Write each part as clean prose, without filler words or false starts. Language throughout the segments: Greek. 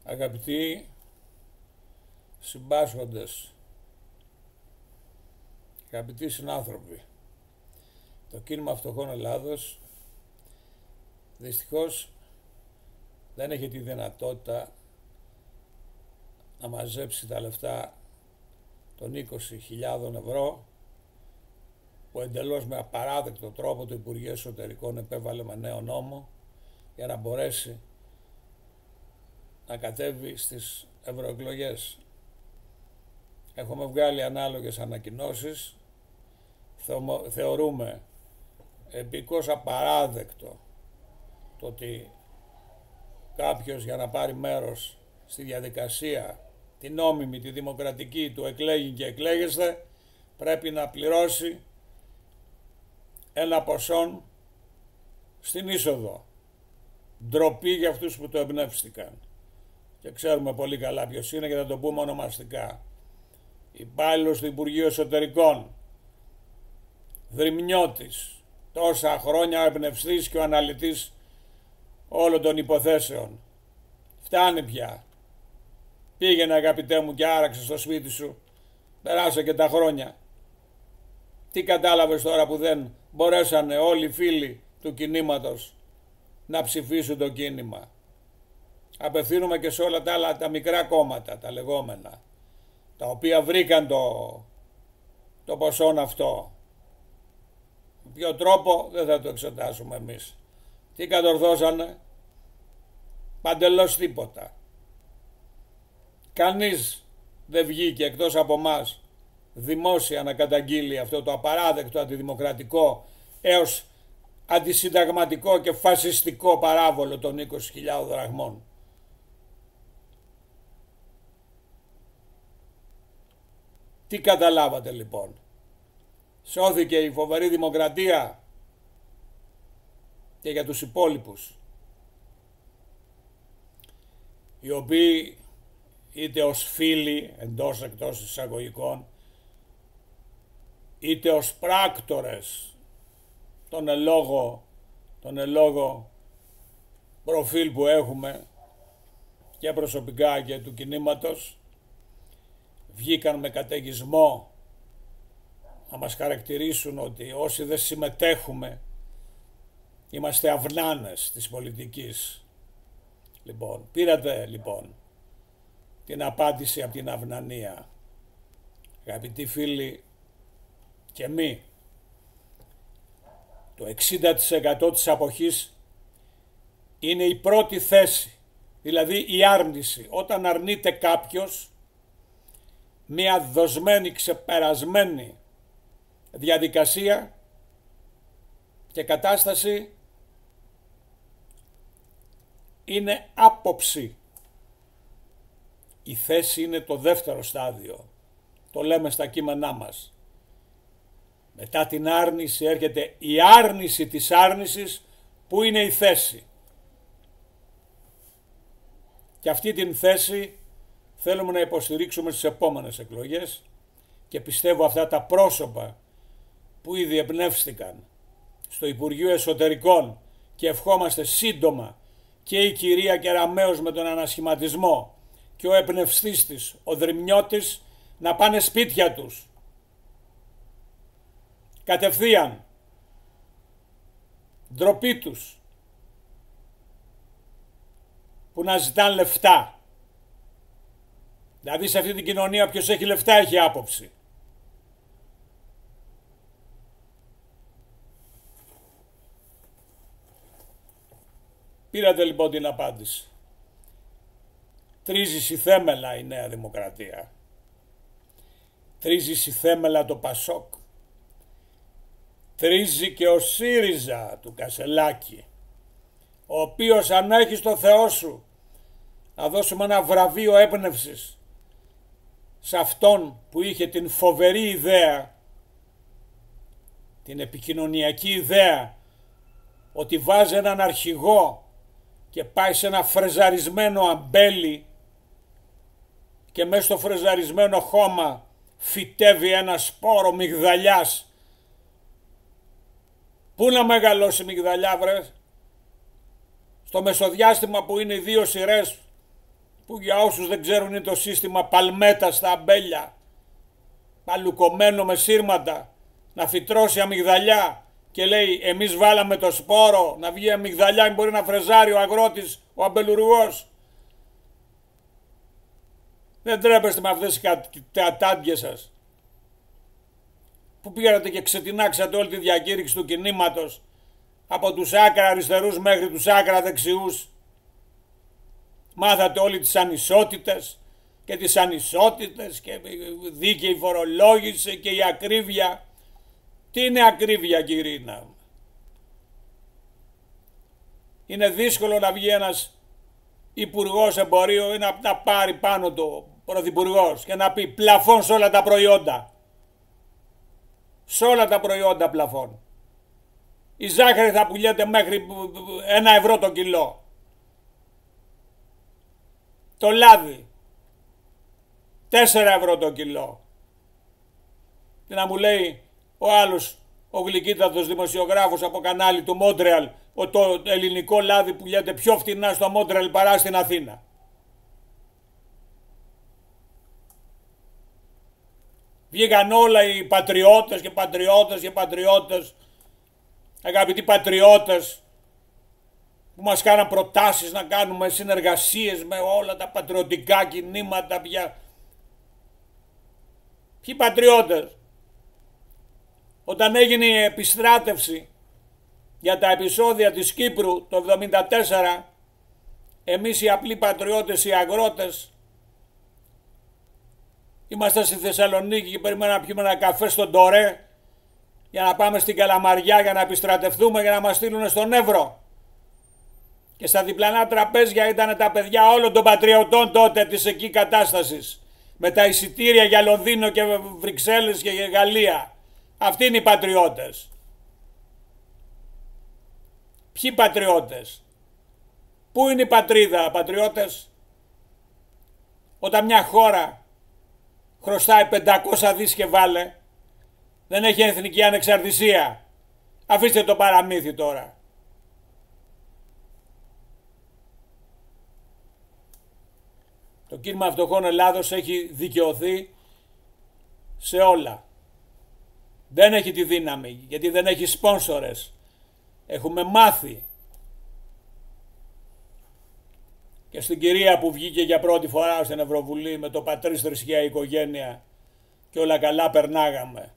Αγαπητοί συμπάσχοντες, αγαπητοί συνάνθρωποι, το κίνημα Φτωχών Ελλάδος δυστυχώς δεν έχει τη δυνατότητα να μαζέψει τα λεφτά των 20.000 ευρώ που εντελώς με απαράδεκτο τρόπο το Υπουργείο Εσωτερικών επέβαλε με νέο νόμο για να μπορέσει να κατέβει στις ευρωεκλογές. Έχουμε βγάλει ανάλογες ανακοινώσεις. Θεωρούμε επικώς απαράδεκτο το ότι κάποιος για να πάρει μέρος στη διαδικασία τη νόμιμη, τη δημοκρατική του εκλέγει και εκλέγεστε, πρέπει να πληρώσει ένα ποσό στην είσοδο. Ντροπή για αυτούς που το εμπνεύστηκαν. Και ξέρουμε πολύ καλά ποιος είναι και θα το πούμε ονομαστικά. Υπάλληλος του Υπουργείου Εσωτερικών, Δρυμνιώτης, τόσα χρόνια ο εμπνευστής και ο αναλυτής όλων των υποθέσεων. Φτάνει πια. Πήγαινε αγαπητέ μου και άραξε στο σπίτι σου. Περάσε και τα χρόνια. Τι κατάλαβες τώρα που δεν μπορέσανε όλοι οι φίλοι του κινήματος να ψηφίσουν το κίνημα? Απευθύνουμε και σε όλα τα άλλα τα μικρά κόμματα, τα λεγόμενα, τα οποία βρήκαν το ποσόν αυτό. Με ποιο τρόπο δεν θα το εξετάσουμε εμείς. Τι κατορθώσανε? Παντελώς τίποτα. Κανείς δεν βγήκε εκτός από μας δημόσια να καταγγείλει αυτό το απαράδεκτο, αντιδημοκρατικό έως αντισυνταγματικό και φασιστικό παράβολο των 20.000 δραχμών. Τι καταλάβατε λοιπόν? Σώθηκε η φοβερή δημοκρατία? Και για τους υπόλοιπους, οι οποίοι είτε ως φίλοι εντός εκτός εισαγωγικών, είτε ως πράκτορες τον ελόγω προφίλ που έχουμε και προσωπικά και του κινήματος, βγήκαν με καταιγισμό να μας χαρακτηρίσουν ότι όσοι δεν συμμετέχουμε είμαστε αυνάνες της πολιτικής. Λοιπόν, πήρατε λοιπόν την απάντηση από την αυνανία. Αγαπητοί φίλοι και μη, το 60% της αποχής είναι η πρώτη θέση, δηλαδή η άρνηση. Όταν αρνείται κάποιος μια δοσμένη, ξεπερασμένη διαδικασία και κατάσταση, είναι άποψη. Η θέση είναι το δεύτερο στάδιο. Το λέμε στα κείμενά μας. Μετά την άρνηση έρχεται η άρνηση της άρνησης, που είναι η θέση. Και αυτή την θέση θέλουμε να υποστηρίξουμε στις επόμενες εκλογές και πιστεύω αυτά τα πρόσωπα που ήδη εμπνεύστηκαν στο Υπουργείο Εσωτερικών και ευχόμαστε σύντομα και η κυρία Κεραμέως με τον ανασχηματισμό και ο εμπνευστής της, ο Δρυμνιώτης, να πάνε σπίτια τους. Κατευθείαν. Ντροπή τους που να ζητάνε λεφτά. Δηλαδή σε αυτή την κοινωνία όποιος έχει λεφτά έχει άποψη. Πήρατε λοιπόν την απάντηση. Τρίζει στη θέμελα η Νέα Δημοκρατία. Τρίζει στη θέμελα το Πασόκ. Τρίζει και ο ΣΥΡΙΖΑ του Κασελάκη, ο οποίος, αν έχεις το Θεό σου, να δώσουμε ένα βραβείο έμπνευσης σε αυτόν που είχε την φοβερή ιδέα, την επικοινωνιακή ιδέα, ότι βάζει έναν αρχηγό και πάει σε ένα φρεζαρισμένο αμπέλι και μέσα στο φρεζαρισμένο χώμα φυτεύει ένα σπόρο μυγδαλιάς. Πού να μεγαλώσει η μυγδαλιά βρε? Στο μεσοδιάστημα που είναι οι δύο σειρές που για όσους δεν ξέρουν είναι το σύστημα παλμέτα στα αμπέλια, παλουκωμένο με σύρματα, να φυτρώσει αμυγδαλιά και λέει εμείς βάλαμε το σπόρο να βγει αμυγδαλιά, μην μπορεί να φρεζάρει ο αγρότης, ο αμπελουργός. Δεν τρέπεστε με αυτές τις κατάντιες σας που πήγατε και ξετινάξατε όλη τη διακήρυξη του κινήματος από τους άκρα αριστερούς μέχρι τους άκρα δεξιούς. Μάθατε όλοι τις ανισότητες και τις ανισότητες και δίκαιη φορολόγηση και η ακρίβεια. Τι είναι ακρίβεια, Κυρίνα? Είναι δύσκολο να βγει ένας υπουργός εμπορίου ή να πάρει πάνω του πρωθυπουργός και να πει πλαφόν σε όλα τα προϊόντα. Σε όλα τα προϊόντα πλαφόν. Η ζάχαρη θα πουλιέται μέχρι 1 € το κιλό. Το λάδι 4 € το κιλό. Και να μου λέει ο άλλος, ο γλυκύτατος δημοσιογράφος από κανάλι του Μόντρεαλ, ότι το ελληνικό λάδι πουλιέται πιο φτηνά στο Μόντρεαλ παρά στην Αθήνα. Βγήκαν όλα οι πατριώτες και πατριώτες και πατριώτες, αγαπητοί πατριώτες, που μας κάναν προτάσεις να κάνουμε συνεργασίες με όλα τα πατριωτικά κινήματα πια. Ποιοι πατριώτες? Όταν έγινε η επιστράτευση για τα επεισόδια της Κύπρου το 1974, εμείς οι απλοί πατριώτες, οι αγρότες, είμαστε στη Θεσσαλονίκη και περιμέναμε να πιούμε ένα καφέ στον Τορέ για να πάμε στην Καλαμαριά για να επιστρατευτούμε, για να μας στείλουν στον Εύρο. Και στα διπλανά τραπέζια ήταν τα παιδιά όλων των πατριωτών τότε της εκεί κατάστασης, με τα εισιτήρια για Λονδίνο και Βρυξέλλες και Γαλλία. Αυτοί είναι οι πατριώτες. Ποιοι πατριώτες? Πού είναι η πατρίδα, πατριώτες? Όταν μια χώρα χρωστάει 500 δις και βάλε, δεν έχει εθνική ανεξαρτησία. Αφήστε το παραμύθι τώρα. Το κίνημα φτωχών Ελλάδος έχει δικαιωθεί σε όλα. Δεν έχει τη δύναμη, γιατί δεν έχει σπόνσορες. Έχουμε μάθει. Και στην κυρία που βγήκε για πρώτη φορά στην Ευρωβουλή με το πατρίς θρησκεία οικογένεια και όλα καλά περνάγαμε.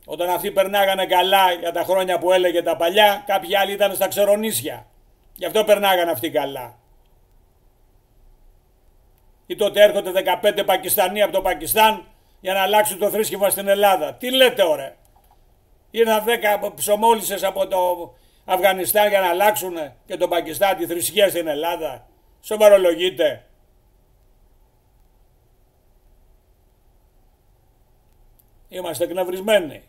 Όταν αυτοί περνάγανε καλά για τα χρόνια που έλεγε τα παλιά, κάποιοι άλλοι ήταν στα ξερονήσια. Γι' αυτό περνάγανε αυτοί καλά. Ή τότε έρχονται 15 Πακιστανοί από το Πακιστάν για να αλλάξουν το θρήσκευμα στην Ελλάδα. Τι λέτε ωραία? Ήρθαν 10 ψωμόλισσες από το Αφγανιστάν για να αλλάξουν και το Πακιστάν τη θρησκεία στην Ελλάδα. Σοβαρολογείτε? Είμαστε εκνευρισμένοι.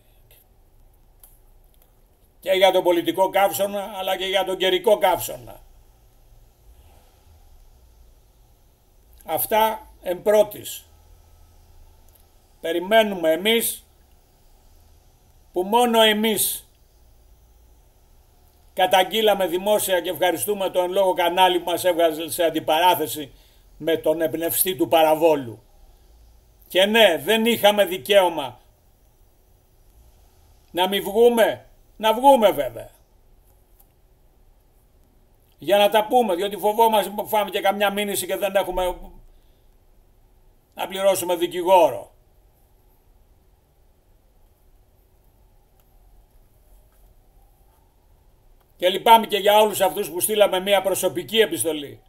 Και για τον πολιτικό καύσωνα αλλά και για τον καιρικό καύσωνα. Αυτά εμπρότης. Περιμένουμε εμείς, που μόνο εμείς καταγγείλαμε δημόσια και ευχαριστούμε το εν λόγω κανάλι που μας έβγαζε σε αντιπαράθεση με τον εμπνευστή του παραβόλου. Και ναι, δεν είχαμε δικαίωμα να μην βγούμε, να βγούμε βέβαια. Για να τα πούμε, διότι φοβόμαστε που φάμε και καμιά μήνυση και δεν έχουμε να πληρώσουμε δικηγόρο. Και λυπάμαι και για όλους αυτούς που στείλαμε μια προσωπική επιστολή.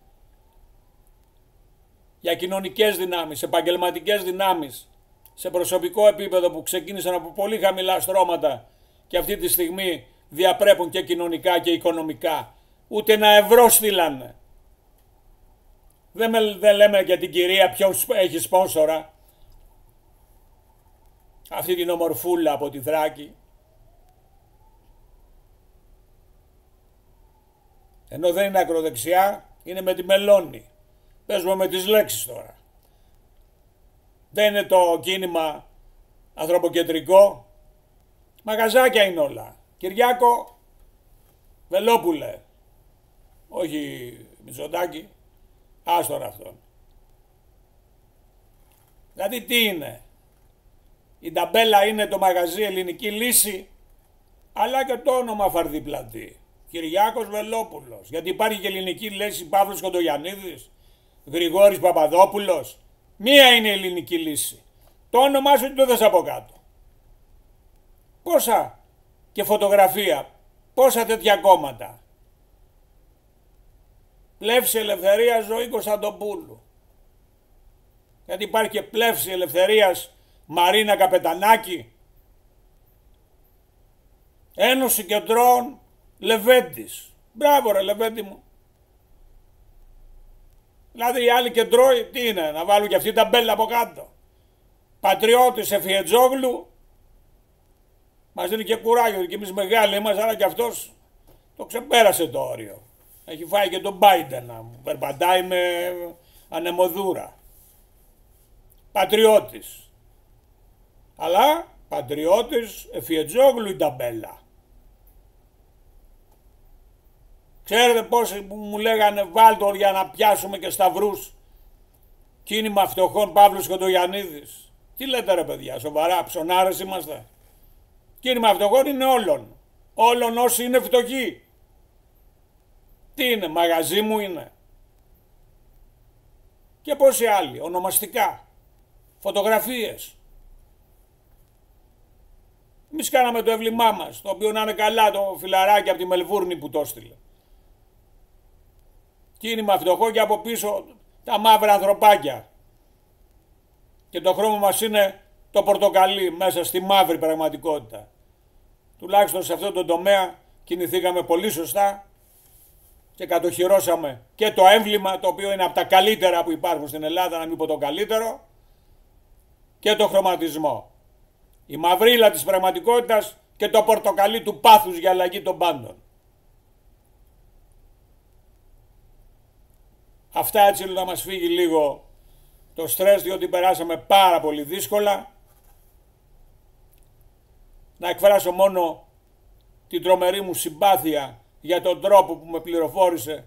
Για κοινωνικές δυνάμεις, επαγγελματικές δυνάμεις, σε προσωπικό επίπεδο που ξεκίνησαν από πολύ χαμηλά στρώματα και αυτή τη στιγμή διαπρέπουν και κοινωνικά και οικονομικά. Ούτε ένα ευρώ στείλανε. Δεν λέμε για την κυρία ποιος έχει σπόνσορα. Αυτή την ομορφούλα από τη Θράκη. Ενώ δεν είναι ακροδεξιά, είναι με τη Μελώνη. Παίζουμε με τις λέξεις τώρα. Δεν είναι το κίνημα ανθρωποκεντρικό. Μαγαζάκια είναι όλα. Κυριάκο, Βελόπουλε. Όχι Μητσοτάκη. Άστον αυτόν. Δηλαδή τι είναι? Η ταμπέλα είναι το μαγαζί Ελληνική Λύση, αλλά και το όνομα φαρδιπλατή. Κυριάκος Βελόπουλος. Γιατί υπάρχει και Ελληνική Λύση Παύλος Κοντογιαννίδης, Γρηγόρης Παπαδόπουλος. Μία είναι η Ελληνική Λύση. Το όνομά σου το δες από κάτω. Πόσα και φωτογραφία, πόσα τέτοια κόμματα. Πλεύση Ελευθερίας Ζωή Κωνσταντοπούλου. Γιατί υπάρχει και Πλεύση Ελευθερίας Μαρίνα Καπετανάκη. Ένωση Κεντρών Λεβέντης. Μπράβο ρε Λεβέντη μου. Δηλαδή οι άλλοι κεντρώοι τι είναι, να βάλουν και αυτή τα μπέλα από κάτω. Πατριώτης Εφιετζόγλου. Μας δίνει και κουράγιο και εμείς μεγάλοι είμαστε, αλλά και αυτός το ξεπέρασε το όριο. Έχει φάει και τον Biden να μου περπατάει με ανεμοδούρα. Πατριώτης. Αλλά πατριώτης Εφιετζόγλου η ταμπέλα. Ξέρετε πόσοι που μου λέγανε βάλτο για να πιάσουμε και σταυρούς. Κίνημα φτωχών Παύλος Κοντογιαννίδης. Τι λέτε ρε παιδιά, σοβαρά, ψωνάρες είμαστε? Κίνημα φτωχών είναι όλων. Όλων όσοι είναι φτωχοί. Τι είναι, μαγαζί μου είναι? Και πόσοι άλλοι, ονομαστικά, φωτογραφίες. Εμείς κάναμε το εύλημά μας, το οποίο να είναι καλά το φιλαράκι από τη Μελβούρνη που το έστειλε. Κίνημα φτωχό και από πίσω τα μαύρα ανθρωπάκια. Και το χρώμα μας είναι το πορτοκαλί μέσα στη μαύρη πραγματικότητα. Τουλάχιστον σε αυτό το τομέα κινηθήκαμε πολύ σωστά και κατοχυρώσαμε και το έμβλημα, το οποίο είναι από τα καλύτερα που υπάρχουν στην Ελλάδα, να μην πω το καλύτερο, και το χρωματισμό. Η μαυρίλα της πραγματικότητας και το πορτοκαλί του πάθους για αλλαγή των πάντων. Αυτά έτσι να μας φύγει λίγο το στρες, διότι περάσαμε πάρα πολύ δύσκολα. Να εκφράσω μόνο την τρομερή μου συμπάθεια για τον τρόπο που με πληροφόρησε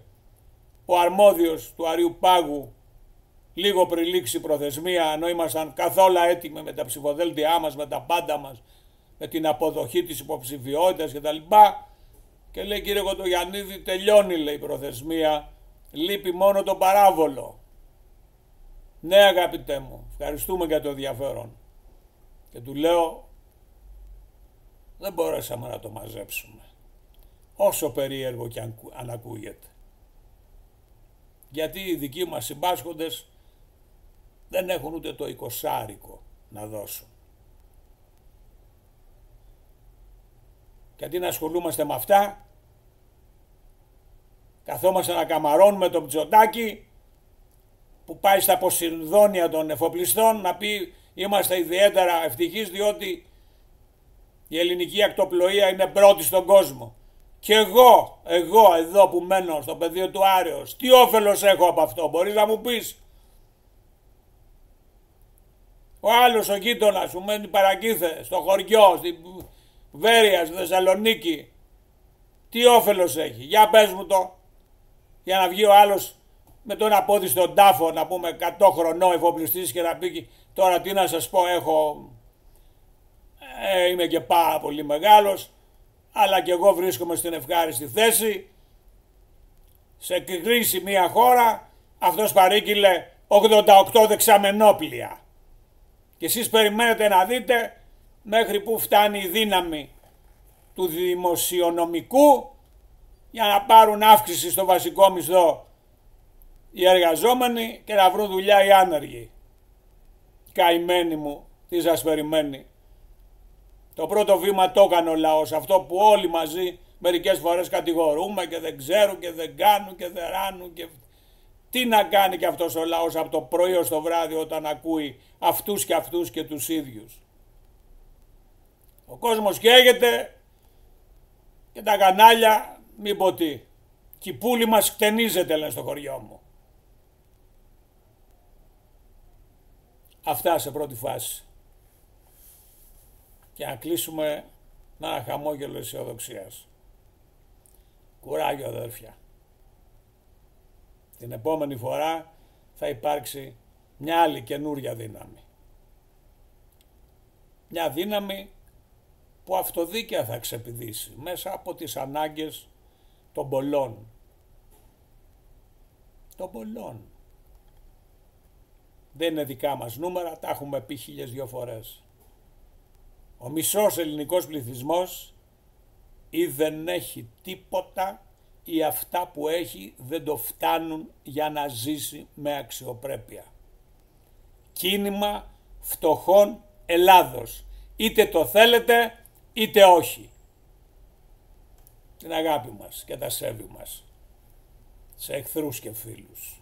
ο αρμόδιος του Αριού Πάγου λίγο πριν λήξει η προθεσμία, ενώ ήμασταν καθόλου έτοιμοι με τα ψηφοδέλτια μας, με τα πάντα μας, με την αποδοχή της υποψηφιότητας κτλ. Και λέει κύριε Κοντογιαννίδη, τελειώνει λέει η προθεσμία, λείπει μόνο το παράβολο. Ναι αγαπητέ μου, ευχαριστούμε για το ενδιαφέρον. Και του λέω, δεν μπορέσαμε να το μαζέψουμε, όσο περίεργο και αν ακούγεται. Γιατί οι δικοί μας συμπάσχοντες δεν έχουν ούτε το 20 να δώσουν. Και αντί να ασχολούμαστε με αυτά, καθόμαστε να καμαρώνουμε τον Μητσοτάκη που πάει στα αποσυνδόνια των εφοπλιστών να πει είμαστε ιδιαίτερα ευτυχείς διότι η ελληνική ακτοπλοεία είναι πρώτη στον κόσμο. Και εγώ εδώ που μένω στο πεδίο του Άρεως, τι όφελος έχω από αυτό, μπορείς να μου πεις? Ο άλλος ο γείτονας που μένει παρακείθε στο χωριό, στη Βέρεια, στη Θεσσαλονίκη, τι όφελος έχει? Για πες μου το. Για να βγει ο άλλος με τον απόδι στον τάφο, να πούμε 100 χρονών εφοπλιστής και να πει τώρα τι να σας πω, είμαι και πάρα πολύ μεγάλος, αλλά και εγώ βρίσκομαι στην ευχάριστη θέση. Σε κρίση μια χώρα, αυτός παρήγγειλε 88 δεξαμενόπλια. Και εσείς περιμένετε να δείτε μέχρι που φτάνει η δύναμη του δημοσιονομικού για να πάρουν αύξηση στο βασικό μισθό οι εργαζόμενοι και να βρουν δουλειά οι άνεργοι. Καημένοι μου, τι σας περιμένει? Το πρώτο βήμα το έκανε ο λαός, αυτό που όλοι μαζί μερικές φορές κατηγορούμε και δεν ξέρουν και δεν κάνουν και δεν ράνουν και... Τι να κάνει και αυτός ο λαός από το πρωί ως το βράδυ όταν ακούει αυτούς και τους ίδιους? Ο κόσμος καίγεται και τα κανάλια μη πω τι. Και η πούλη μας χτενίζεται λένε στο χωριό μου. Αυτά σε πρώτη φάση. Και να κλείσουμε με ένα χαμόγελο αισιοδοξίας. Κουράγιο αδέρφια. Την επόμενη φορά θα υπάρξει μια άλλη καινούρια δύναμη. Μια δύναμη που αυτοδίκαια θα ξεπηδήσει μέσα από τις ανάγκες των πολλών. Των πολλών. Δεν είναι δικά μας νούμερα, τα έχουμε πει 1002 φορές. Ο μισός ελληνικός πληθυσμός ή δεν έχει τίποτα ή αυτά που έχει δεν το φτάνουν για να ζήσει με αξιοπρέπεια. Κίνημα φτωχών Ελλάδος. Είτε το θέλετε είτε όχι. Την αγάπη μας και τα σέβη μας σε εχθρούς και φίλους.